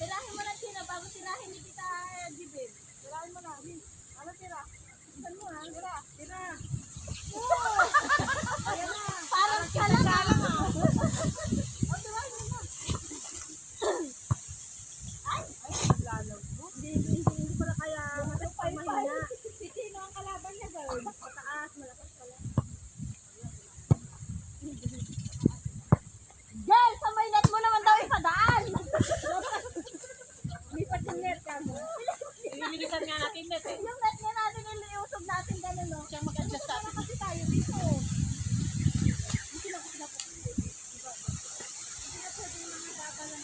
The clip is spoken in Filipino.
Tirahin mo na China bago tirahin ni Tita Jibin. Tirahin mo na. Ano tira? Saan mo ha? Tira. Tira. Ayan na. Parang kalalang ha. O, tirahin mo na. Ay, naglalag mo. Hindi pala kaya mahina. Si Chino ang kalaban niya girl. Mataas, malakas pala. Girl, sa may net mo naman daw ipadaan. Lipat yung net ka mo. Ilimilisan nga natin net eh. Yung net nga natin, iliusog natin gano'n no. Siya mag-adjust sa atin. Kasi tayo dito. Hindi na pwede yung mga baba lang.